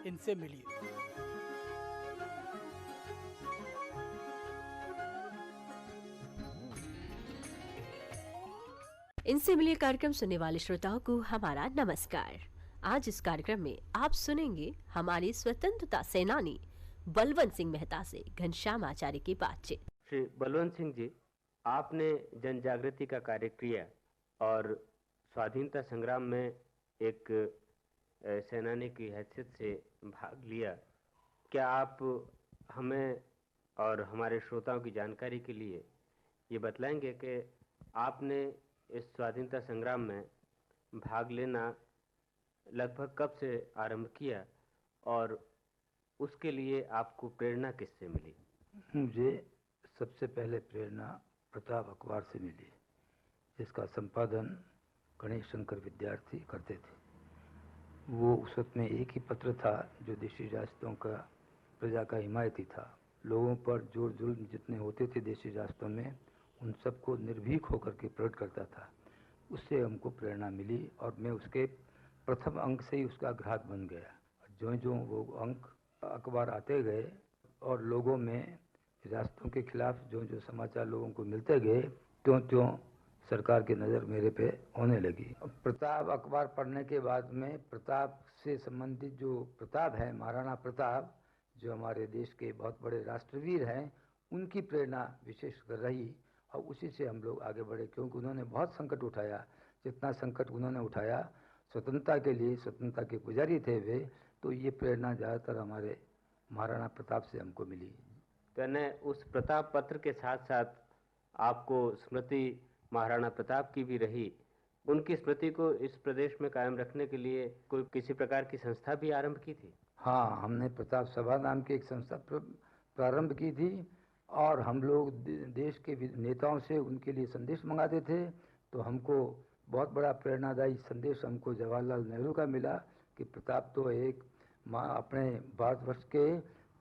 इनसे मिलिए। इनसे मिलिए कार्यक्रम सुनने वाले श्रोताओं को हमारा नमस्कार। आज इस कार्यक्रम में आप सुनेंगे हमारे स्वतंत्रता सेनानी बलवंत सिंह मेहता से घनश्याम आचार्य की बातचीत। श्री बलवंत सिंह जी, आपने जन जागृति का कार्य किया और स्वाधीनता संग्राम में एक सेनानी की हैसियत से भाग लिया। क्या आप हमें और हमारे श्रोताओं की जानकारी के लिए ये बतलाएंगे कि आपने इस स्वाधीनता संग्राम में भाग लेना लगभग कब से आरंभ किया और उसके लिए आपको प्रेरणा किससे मिली? मुझे सबसे पहले प्रेरणा प्रताप अखबार से मिली, जिसका संपादन गणेश शंकर विद्यार्थी करते थे। वो उस वक्त में एक ही पत्र था जो देशी रियासतों का प्रजा का हिमायती था। लोगों पर जोर जुल्म जितने होते थे देशी रियासतों में, उन सबको निर्भीक होकर के प्रकट करता था। उससे हमको प्रेरणा मिली और मैं उसके प्रथम अंक से ही उसका ग्राहक बन गया। जो जो वो अंक अखबार आते गए और लोगों में रियासतों के खिलाफ जो जो समाचार लोगों को मिलते गए, त्यों त्यों सरकार की नज़र मेरे पे होने लगी। प्रताप अखबार पढ़ने के बाद में प्रताप से संबंधित जो प्रताप है, महाराणा प्रताप, जो हमारे देश के बहुत बड़े राष्ट्रवीर हैं, उनकी प्रेरणा विशेष कर रही और उसी से हम लोग आगे बढ़े, क्योंकि उन्होंने बहुत संकट उठाया। जितना संकट उन्होंने उठाया स्वतंत्रता के लिए, स्वतंत्रता के पुजारी थे वे, तो ये प्रेरणा ज़्यादातर हमारे महाराणा प्रताप से हमको मिली। तो उस प्रताप पत्र के साथ साथ आपको स्मृति महाराणा प्रताप की भी रही। उनकी स्मृति को इस प्रदेश में कायम रखने के लिए कोई किसी प्रकार की संस्था भी आरंभ की थी? हाँ, हमने प्रताप सभा नाम की एक संस्था प्रारंभ की थी और हम लोग देश के नेताओं से उनके लिए संदेश मंगाते थे। तो हमको बहुत बड़ा प्रेरणादायी संदेश हमको जवाहरलाल नेहरू का मिला कि प्रताप तो एक अपने भारतवर्ष के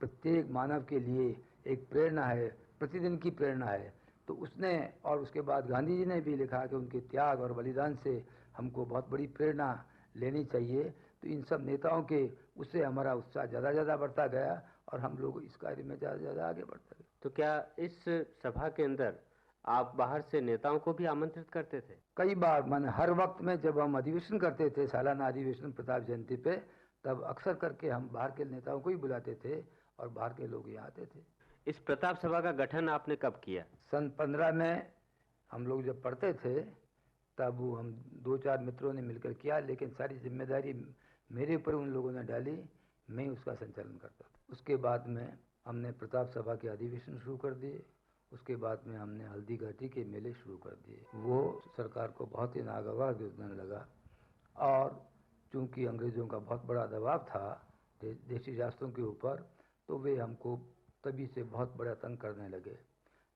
प्रत्येक मानव के लिए एक प्रेरणा है, प्रतिदिन की प्रेरणा है। तो उसने और उसके बाद गांधी जी ने भी लिखा कि उनके त्याग और बलिदान से हमको बहुत बड़ी प्रेरणा लेनी चाहिए। तो इन सब नेताओं के उससे हमारा उत्साह ज़्यादा बढ़ता गया और हम लोग इस कार्य में ज़्यादा आगे बढ़ते गए। तो क्या इस सभा के अंदर आप बाहर से नेताओं को भी आमंत्रित करते थे? कई बार, माने हर वक्त में जब हम अधिवेशन करते थे, सालाना अधिवेशन प्रताप जयंती पे, तब अक्सर करके हम बाहर के नेताओं को ही बुलाते थे और बाहर के लोग यहाँ आते थे। इस प्रताप सभा का गठन आपने कब किया? सन 15 में हम लोग जब पढ़ते थे तब वो हम 2-4 मित्रों ने मिलकर किया, लेकिन सारी जिम्मेदारी मेरे ऊपर उन लोगों ने डाली, मैं ही उसका संचालन करता था। उसके बाद में हमने प्रताप सभा के अधिवेशन शुरू कर दिए। उसके बाद में हमने हल्दी घाटी के मेले शुरू कर दिए। वो सरकार को बहुत ही नागवार देने लगा और चूंकि अंग्रेज़ों का बहुत बड़ा दबाव था देशी रियासतों के ऊपर, तो वे हमको तभी से बहुत बड़ा तंग करने लगे।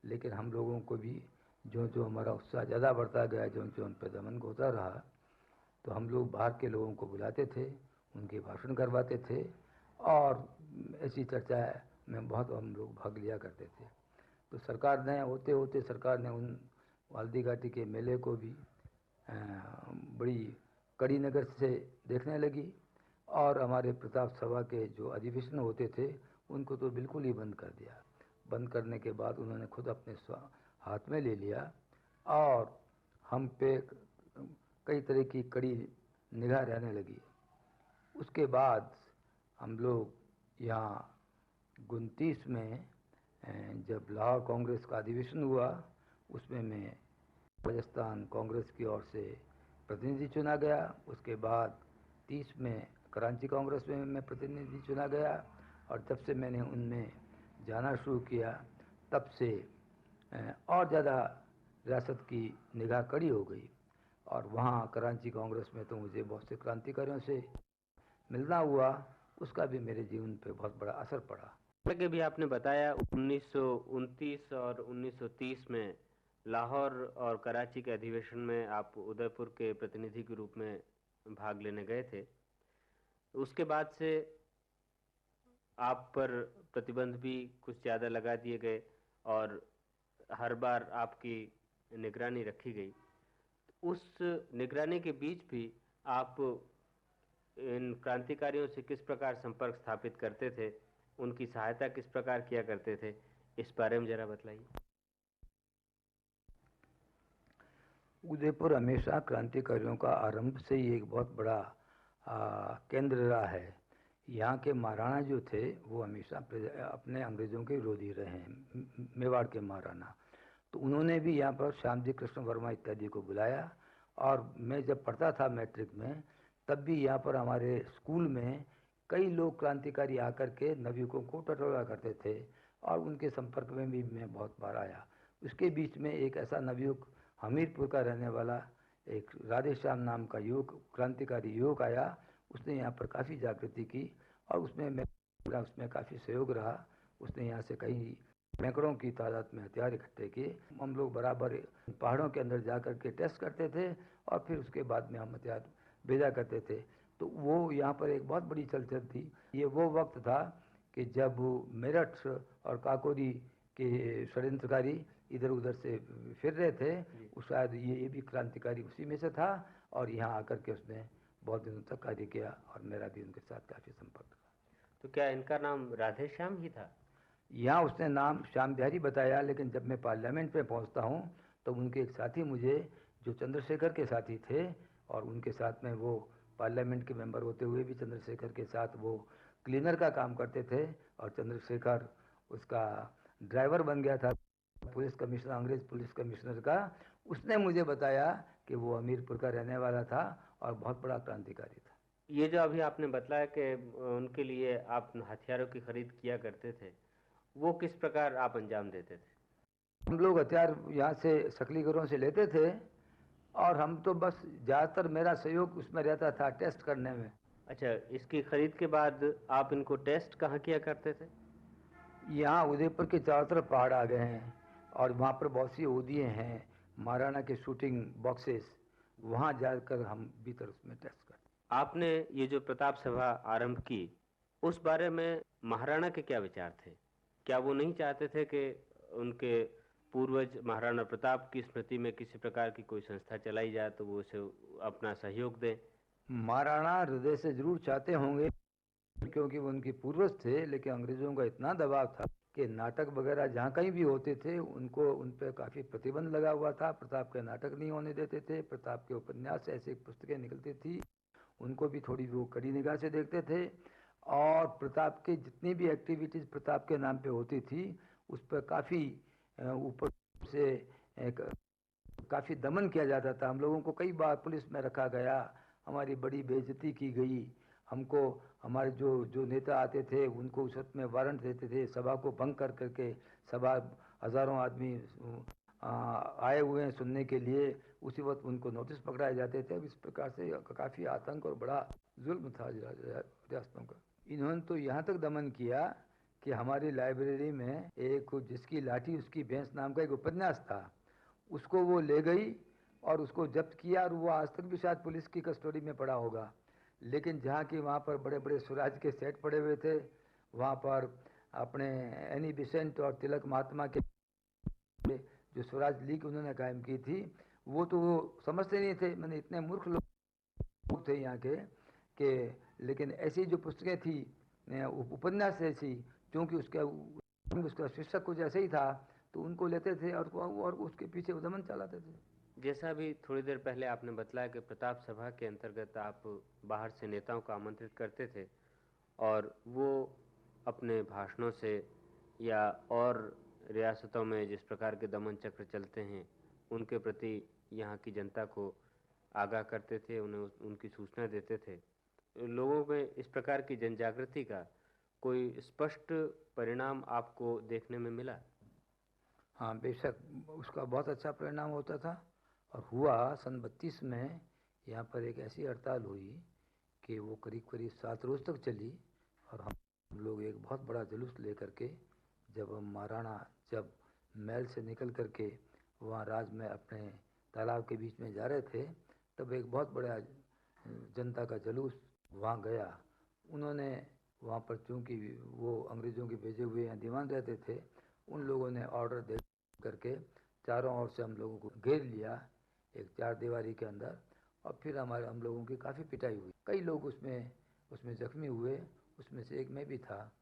लेकिन हम लोगों को भी जो जो हमारा उत्साह ज़्यादा बढ़ता गया, जो जो उन पर दमन होता रहा, तो हम लोग बाहर के लोगों को बुलाते थे, उनके भाषण करवाते थे और ऐसी चर्चा में बहुत हम लोग भाग लिया करते थे। तो सरकार ने होते होते सरकार ने उन हल्दी घाटी के मेले को भी बड़ी कड़ी नज़र से देखने लगी और हमारे प्रताप सभा के जो अधिवेशन होते थे उनको तो बिल्कुल ही बंद कर दिया। बंद करने के बाद उन्होंने खुद अपने हाथ में ले लिया और हम पे कई तरह की कड़ी निगाह रहने लगी। उसके बाद हम लोग यहाँ 29 में जब लाहौर कांग्रेस का अधिवेशन हुआ, उसमें मैं राजस्थान कांग्रेस की ओर से प्रतिनिधि चुना गया। उसके बाद 30 में कराची कांग्रेस में मैं प्रतिनिधि चुना गया और जब से मैंने उनमें जाना शुरू किया तब से और ज़्यादा रियासत की निगाह कड़ी हो गई और वहाँ कराची कांग्रेस में तो मुझे बहुत से क्रांतिकारियों से मिलना हुआ, उसका भी मेरे जीवन पे बहुत बड़ा असर पड़ा। आगे भी आपने बताया 1929 और 1930 में लाहौर और कराची के अधिवेशन में आप उदयपुर के प्रतिनिधि के रूप में भाग लेने गए थे। उसके बाद से आप पर प्रतिबंध भी कुछ ज़्यादा लगा दिए गए और हर बार आपकी निगरानी रखी गई। उस निगरानी के बीच भी आप इन क्रांतिकारियों से किस प्रकार संपर्क स्थापित करते थे, उनकी सहायता किस प्रकार किया करते थे, इस बारे में जरा बतलाइए। उदयपुर हमेशा क्रांतिकारियों का आरंभ से ही एक बहुत बड़ा केंद्र रहा है। यहाँ के महाराणा जो थे वो हमेशा अपने अंग्रेज़ों के विरोधी रहे हैं, मेवाड़ के महाराणा। तो उन्होंने भी यहाँ पर श्याम जी कृष्ण वर्मा इत्यादि को बुलाया, और मैं जब पढ़ता था मैट्रिक में, तब भी यहाँ पर हमारे स्कूल में कई लोग क्रांतिकारी आकर के नवयुवकों को टटोला करते थे, और उनके संपर्क में भी मैं बहुत बार आया। उसके बीच में एक ऐसा नवयुवक हमीरपुर का रहने वाला एक राधेश्याम नाम का युवक, क्रांतिकारी युवक आया। उसने यहाँ पर काफ़ी जागृति की, और उसमें काफ़ी सहयोग रहा। उसने यहाँ से कई सैकड़ों की तादाद में हथियार इकट्ठे किए। हम लोग बराबर पहाड़ों के अंदर जा कर के टेस्ट करते थे, और फिर उसके बाद में हम हथियार भेजा करते थे। तो वो यहाँ पर एक बहुत बड़ी चलचल थी। ये वो वक्त था कि जब मेरठ और काकोरी के षड्यंत्रकारी इधर उधर से फिर रहे थे। शायद ये भी क्रांतिकारी उसी में से था, और यहाँ आकर के उसने बहुत दिनों तक कार्य किया, और मेरा भी उनके साथ काफ़ी संपर्क था। तो क्या इनका नाम राधेश्याम ही था? यहाँ उसने नाम श्याम बिहारी बताया, लेकिन जब मैं पार्लियामेंट में पहुँचता हूँ तो उनके एक साथी मुझे, जो चंद्रशेखर के साथी थे, और उनके साथ में वो पार्लियामेंट के मेंबर होते हुए भी चंद्रशेखर के साथ वो क्लीनर का काम करते थे, और चंद्रशेखर उसका ड्राइवर बन गया था, पुलिस कमिश्नर, अंग्रेज पुलिस कमिश्नर का। उसने मुझे बताया कि वो हमीरपुर का रहने वाला था और बहुत बड़ा क्रांतिकारी था। ये जो अभी आपने बतलाया कि उनके लिए आप हथियारों की खरीद किया करते थे, वो किस प्रकार आप अंजाम देते थे? हम लोग हथियार यहाँ से सकलीगरों से लेते थे, और हम तो बस ज़्यादातर मेरा सहयोग उसमें रहता था टेस्ट करने में। अच्छा, इसकी खरीद के बाद आप इनको टेस्ट कहाँ किया करते थे? यहाँ उदयपुर के चारों तरफ पहाड़ आ गए हैं, और वहाँ पर बहुत सी ओदिए हैं, महाराणा के शूटिंग बॉक्सेस, वहाँ जाकर हम भीतर उसमें टेस्ट करते। आपने ये जो प्रताप सभा आरंभ की, उस बारे में महाराणा के क्या विचार थे? क्या वो नहीं चाहते थे कि उनके पूर्वज महाराणा प्रताप की स्मृति में किसी प्रकार की कोई संस्था चलाई जाए, तो वो उसे अपना सहयोग दें? महाराणा हृदय से जरूर चाहते होंगे, क्योंकि वो उनके पूर्वज थे, लेकिन अंग्रेजों का इतना दबाव था कि नाटक वगैरह जहाँ कहीं भी होते थे उनको उन पर काफ़ी प्रतिबंध लगा हुआ था। प्रताप के नाटक नहीं होने देते थे, प्रताप के उपन्यास ऐसी पुस्तकें निकलती थी, उनको भी थोड़ी वो कड़ी निगाह से देखते थे, और प्रताप के जितनी भी एक्टिविटीज़ प्रताप के नाम पे होती थी उस पर काफ़ी ऊपर से काफ़ी दमन किया जाता था। हम लोगों को कई बार पुलिस में रखा गया, हमारी बड़ी बेइज्जती की गई। हमको हमारे जो जो नेता आते थे उनको उस वक्त में वारंट देते थे, सभा को भंग कर करके, सभा हज़ारों आदमी आए हुए हैं सुनने के लिए, उसी वक्त उनको नोटिस पकड़ाए जाते थे। अब इस प्रकार से काफ़ी आतंक और बड़ा जुल्म था रियासतों का। इन्होंने तो यहाँ तक दमन किया कि हमारी लाइब्रेरी में एक जिसकी लाठी उसकी भैंस नाम का एक उपन्यास था, उसको वो ले गई और उसको जब्त किया, और वो आज तक भी शायद पुलिस की कस्टडी में पड़ा होगा। लेकिन जहाँ की वहाँ पर बड़े बड़े स्वराज के सेट पड़े हुए थे, वहाँ पर अपने एनी बिसेंट और तिलक महात्मा के जो स्वराज लीग उन्होंने कायम की थी, वो तो वो समझते नहीं थे। मैंने इतने मूर्ख लोग थे यहाँ के लेकिन ऐसी जो पुस्तकें थी, उपन्यास ऐसी, क्योंकि उसका शीर्षक कुछ ऐसे ही था, तो उनको लेते थे और उसके पीछे उद्यमन चलाते थे। जैसा अभी थोड़ी देर पहले आपने बतलाया कि प्रताप सभा के अंतर्गत आप बाहर से नेताओं को आमंत्रित करते थे, और वो अपने भाषणों से या और रियासतों में जिस प्रकार के दमन चक्र चलते हैं उनके प्रति यहाँ की जनता को आगाह करते थे, उन्हें उनकी सूचना देते थे। लोगों में इस प्रकार की जनजागृति का कोई स्पष्ट परिणाम आपको देखने में मिला? हाँ, बेशक उसका बहुत अच्छा परिणाम होता था, और हुआ। सन 32 में यहाँ पर एक ऐसी हड़ताल हुई कि वो करीब करीब 7 रोज़ तक चली, और हम लोग एक बहुत बड़ा जुलूस लेकर के, जब हम महाराणा जब महल से निकल करके वहाँ राज में अपने तालाब के बीच में जा रहे थे, तब एक बहुत बड़ा जनता का जुलूस वहाँ गया। उन्होंने वहाँ पर, चूँकि वो अंग्रेज़ों के भेजे हुए यहाँ दीवान रहते थे, उन लोगों ने ऑर्डर दे करके चारों ओर से हम लोगों को घेर लिया एक चार दीवारी के अंदर, और फिर हम लोगों की काफ़ी पिटाई हुई। कई लोग उसमें जख्मी हुए, उसमें से एक मैं भी था।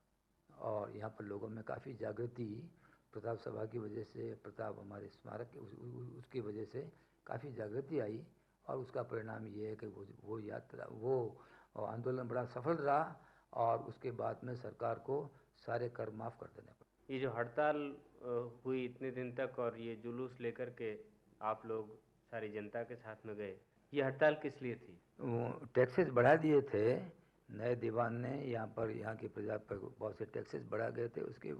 और यहाँ पर लोगों में काफ़ी जागृति प्रताप सभा की वजह से, प्रताप हमारे स्मारक उसकी वजह से काफ़ी जागृति आई। और उसका परिणाम ये है कि वो आंदोलन बड़ा सफल रहा और उसके बाद में सरकार को सारे कर माफ़ कर देने पड़े। ये जो हड़ताल हुई इतने दिन तक और ये जुलूस लेकर के आप लोग सारी जनता के साथ में गए, ये हड़ताल किस लिए थी? टैक्सेस बढ़ा दिए थे नए दीवान ने, यहाँ की प्रजा पर बहुत से टैक्सेस बढ़ा गए थे, उसके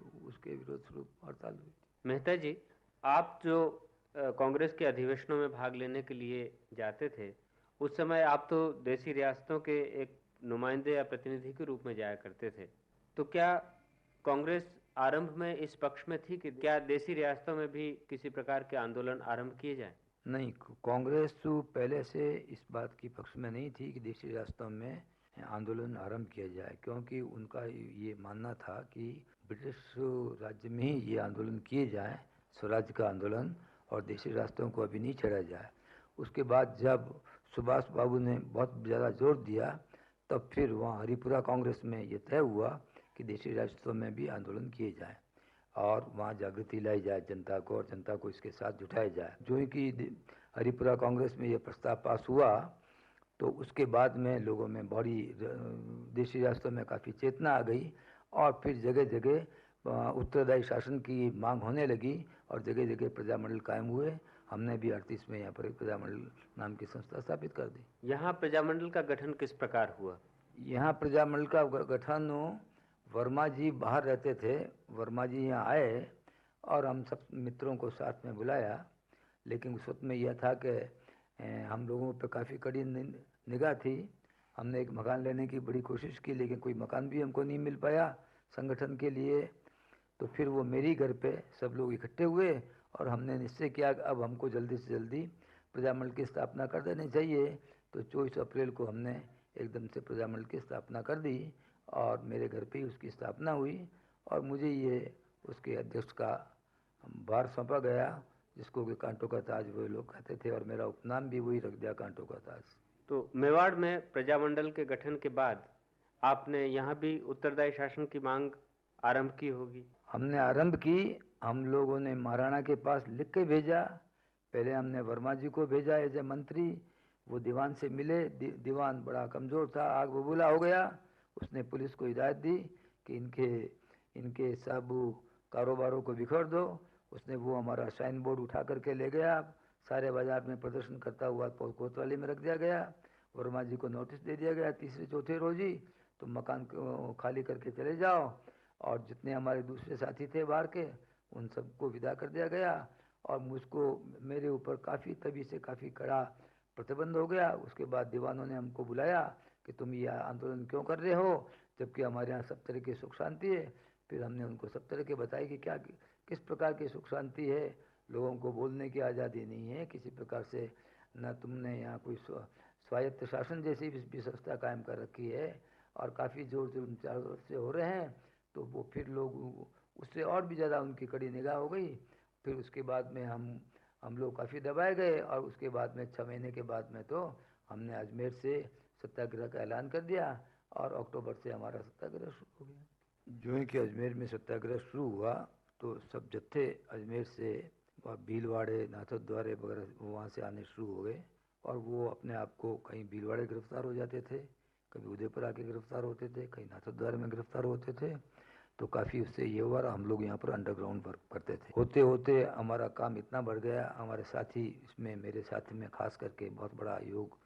विरोध स्वरूप हड़ताल हुई। मेहता जी, आप जो कांग्रेस के अधिवेशनों में भाग लेने के लिए जाते थे, उस समय आप तो देशी रियासतों के एक नुमाइंदे या प्रतिनिधि के रूप में जाया करते थे। तो क्या कांग्रेस आरंभ में इस पक्ष में थी कि क्या देशी रियासतों में भी किसी प्रकार के आंदोलन आरंभ किए जाएं? नहीं, कांग्रेस तो पहले से इस बात की पक्ष में नहीं थी कि देशी रियासतों में आंदोलन आरंभ किया जाए, क्योंकि उनका ये मानना था कि ब्रिटिश राज्य में ही ये आंदोलन किए जाए, स्वराज का आंदोलन, और देशी रियासतों को अभी नहीं छेड़ा जाए। उसके बाद जब सुभाष बाबू ने बहुत ज़्यादा जोर दिया, तब फिर वहाँ हरिपुरा कांग्रेस में ये तय हुआ कि देशी रियासतों में भी आंदोलन किए जाए और वहाँ जागृति लाई जाए जनता को, और जनता को इसके साथ जुटाया जाए। जो ही कि हरिपुरा कांग्रेस में ये प्रस्ताव पास हुआ, तो उसके बाद में लोगों में बड़ी देशी रियासतों में काफ़ी चेतना आ गई और फिर जगह जगह उत्तरदायी शासन की मांग होने लगी और जगह जगह प्रजामंडल कायम हुए। हमने भी 38 में यहाँ पर एक प्रजामंडल नाम की संस्था स्थापित कर दी। यहाँ प्रजामंडल का गठन किस प्रकार हुआ? यहाँ प्रजामंडल का गठन, वर्मा जी बाहर रहते थे, वर्मा जी यहाँ आए और हम सब मित्रों को साथ में बुलाया। लेकिन उस वक्त में यह था कि हम लोगों पर काफ़ी कड़ी निगाह थी। हमने एक मकान लेने की बड़ी कोशिश की, लेकिन कोई मकान भी हमको नहीं मिल पाया संगठन के लिए। तो फिर वो मेरी घर पे सब लोग इकट्ठे हुए और हमने निश्चय किया कि अब हमको जल्दी से जल्दी प्रजामंडल की स्थापना कर देनी चाहिए। तो 24 अप्रैल को हमने एकदम से प्रजामंडल की स्थापना कर दी और मेरे घर पे ही उसकी स्थापना हुई और मुझे ये उसके अध्यक्ष का भार सौंपा गया, जिसको कि कांटों का ताज वही लोग कहते थे, और मेरा उपनाम भी वही रख दिया, कांटों का ताज। तो मेवाड़ में प्रजामंडल के गठन के बाद आपने यहाँ भी उत्तरदायी शासन की मांग आरंभ की होगी? हमने आरंभ की। हम लोगों ने महाराणा के पास लिख के भेजा। पहले हमने वर्मा जी को भेजा एज ए मंत्री। वो दीवान से मिले। दीवान बड़ा कमज़ोर था, आग बबूला हो गया। उसने पुलिस को हिदायत दी कि इनके सब कारोबारों को बिखर दो। उसने वो हमारा साइन बोर्ड उठा करके ले गया, सारे बाजार में प्रदर्शन करता हुआ कोतवाली में रख दिया गया। वर्मा जी को नोटिस दे दिया गया तीसरे चौथे रोज ही, तो मकान खाली करके चले जाओ। और जितने हमारे दूसरे साथी थे बाहर के, उन सबको विदा कर दिया गया और मेरे ऊपर तभी से काफ़ी कड़ा प्रतिबंध हो गया। उसके बाद दीवानों ने हमको बुलाया कि तुम ये आंदोलन क्यों कर रहे हो, जबकि हमारे यहाँ सब तरह की सुख शांति है। फिर हमने उनको सब तरह के बताई कि किस प्रकार की सुख शांति है, लोगों को बोलने की आज़ादी नहीं है किसी प्रकार से, न तुमने यहाँ कोई स्वायत्त शासन जैसी भी व्यवस्था कायम कर रखी है, और काफ़ी जोर जुल्म चारों तरफ से हो रहे हैं। तो वो फिर लोग उससे और भी ज़्यादा उनकी कड़ी निगाह हो गई। फिर उसके बाद में हम लोग काफ़ी दबाए गए और उसके बाद में 6 महीने के बाद में तो हमने अजमेर से सत्याग्रह का ऐलान कर दिया और अक्टूबर से हमारा सत्याग्रह शुरू हो गया। जो ही कि अजमेर में सत्याग्रह शुरू हुआ तो सब जत्थे अजमेर से भीलवाड़े, नाथद्वारे वगैरह वहाँ से आने शुरू हो गए और वो अपने आप को कहीं भीलवाड़े गिरफ्तार हो जाते थे, कभी उदयपुर आके गिरफ्तार होते थे, कहीं नाथद्वारे में गिरफ्तार होते थे। तो काफ़ी उससे ये हुआ, हम लोग यहाँ पर अंडरग्राउंड वर्क करते थे। होते होते हमारा काम इतना बढ़ गया, हमारे साथी इसमें, मेरे साथी में खास करके बहुत बड़ा योग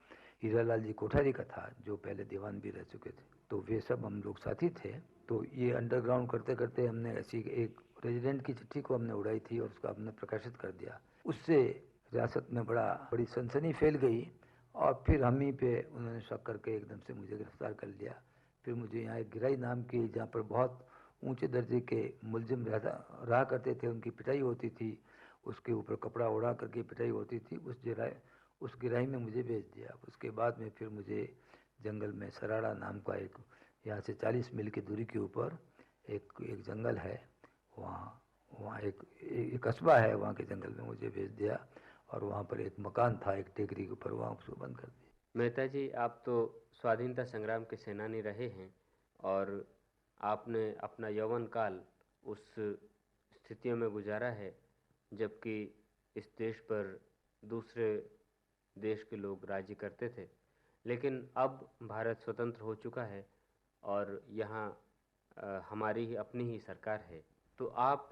हीरालाल जी कोठारी का था, जो पहले दीवान भी रह चुके थे। तो वे सब हम लोग साथी थे। तो ये अंडरग्राउंड करते करते हमने ऐसी एक रेजिडेंट की चिट्ठी को हमने उड़ाई थी और उसका हमने प्रकाशित कर दिया। उससे रियासत में बड़ी सनसनी फैल गई और फिर हम ही पे उन्होंने शक करके एकदम से मुझे गिरफ्तार कर लिया। फिर मुझे यहाँ एक गिराई नाम की, जहाँ पर बहुत ऊंचे दर्जे के मुलजिम रहा करते थे, उनकी पिटाई होती थी, उसके ऊपर कपड़ा उड़ा करके पिटाई होती थी। उस गिराई में मुझे भेज दिया। उसके बाद में फिर मुझे जंगल में सराड़ा नाम का एक, यहाँ से 40 मील की दूरी के ऊपर एक जंगल है, वहाँ एक कस्बा है, वहाँ के जंगल में मुझे भेज दिया और वहाँ पर एक मकान था एक टेकरी के ऊपर, वहाँ उसको बंद कर दिया। मेहता जी, आप तो स्वाधीनता संग्राम के सेनानी रहे हैं और आपने अपना यौवन काल उस स्थितियों में गुजारा है जबकि इस देश पर दूसरे देश के लोग राज्य करते थे। लेकिन अब भारत स्वतंत्र हो चुका है और यहाँ हमारी ही अपनी ही सरकार है। तो आप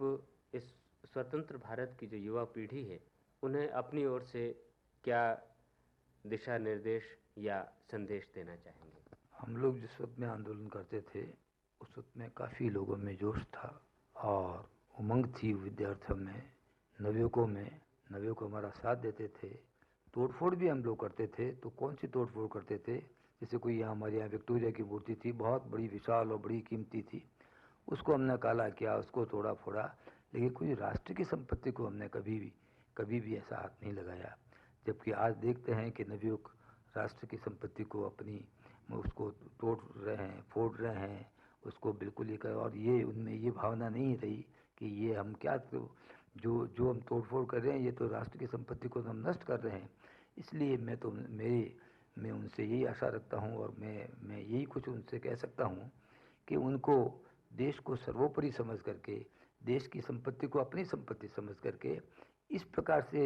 इस स्वतंत्र भारत की जो युवा पीढ़ी है उन्हें अपनी ओर से क्या दिशा निर्देश या संदेश देना चाहेंगे? हम लोग जिस वक्त में आंदोलन करते थे उस वक्त में काफ़ी लोगों में जोश था और उमंग थी विद्यार्थियों में, नवयुवकों में। नवयुवक हमारा साथ देते थे। तोड़फोड़ भी हम लोग करते थे। तो कौन सी तोड़फोड़ करते थे? जैसे कोई यहाँ हमारे यहाँ विक्टोरिया की मूर्ति थी, बहुत बड़ी विशाल और बड़ी कीमती थी, उसको हमने काला किया, उसको तोड़ा फोड़ा, लेकिन कोई राष्ट्र की संपत्ति को हमने कभी भी ऐसा हाथ नहीं लगाया। जबकि आज देखते हैं कि नवयुवक राष्ट्र की संपत्ति को अपनी उसको तोड़ रहे हैं, फोड़ रहे हैं, उसको बिल्कुल ही कर, और ये उनमें ये भावना नहीं रही कि ये हम क्या जो हम तोड़फोड़ कर रहे हैं ये तो राष्ट्र की संपत्ति को हम नष्ट कर रहे हैं। इसलिए मैं उनसे यही आशा रखता हूँ और मैं यही कुछ उनसे कह सकता हूँ कि उनको देश को सर्वोपरि समझ करके, देश की संपत्ति को अपनी संपत्ति समझ करके, इस प्रकार से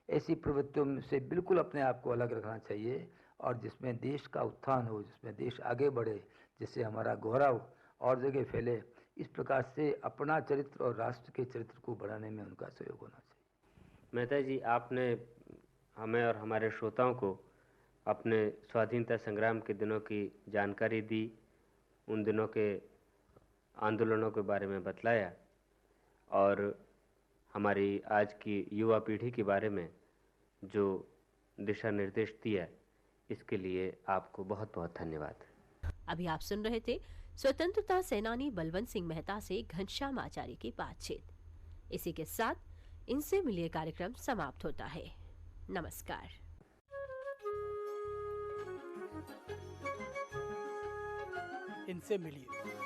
ऐसी प्रवृत्तियों से बिल्कुल अपने आप को अलग रखना चाहिए और जिसमें देश का उत्थान हो, जिसमें देश आगे बढ़े, जिससे हमारा गौरव और जगह फैले, इस प्रकार से अपना चरित्र और राष्ट्र के चरित्र को बढ़ाने में उनका सहयोग होना चाहिए। मेहता जी, आपने हमें और हमारे श्रोताओं को अपने स्वाधीनता संग्राम के दिनों की जानकारी दी, उन दिनों के आंदोलनों के बारे में बतलाया और हमारी आज की युवा पीढ़ी के बारे में जो दिशा निर्देश दिया, इसके लिए आपको बहुत बहुत धन्यवाद। अभी आप सुन रहे थे स्वतंत्रता सेनानी बलवंत सिंह मेहता से घनश्याम आचार्य की बातचीत। इसी के साथ इनसे मिलिए कार्यक्रम समाप्त होता है। नमस्कार। इनसे मिलिए।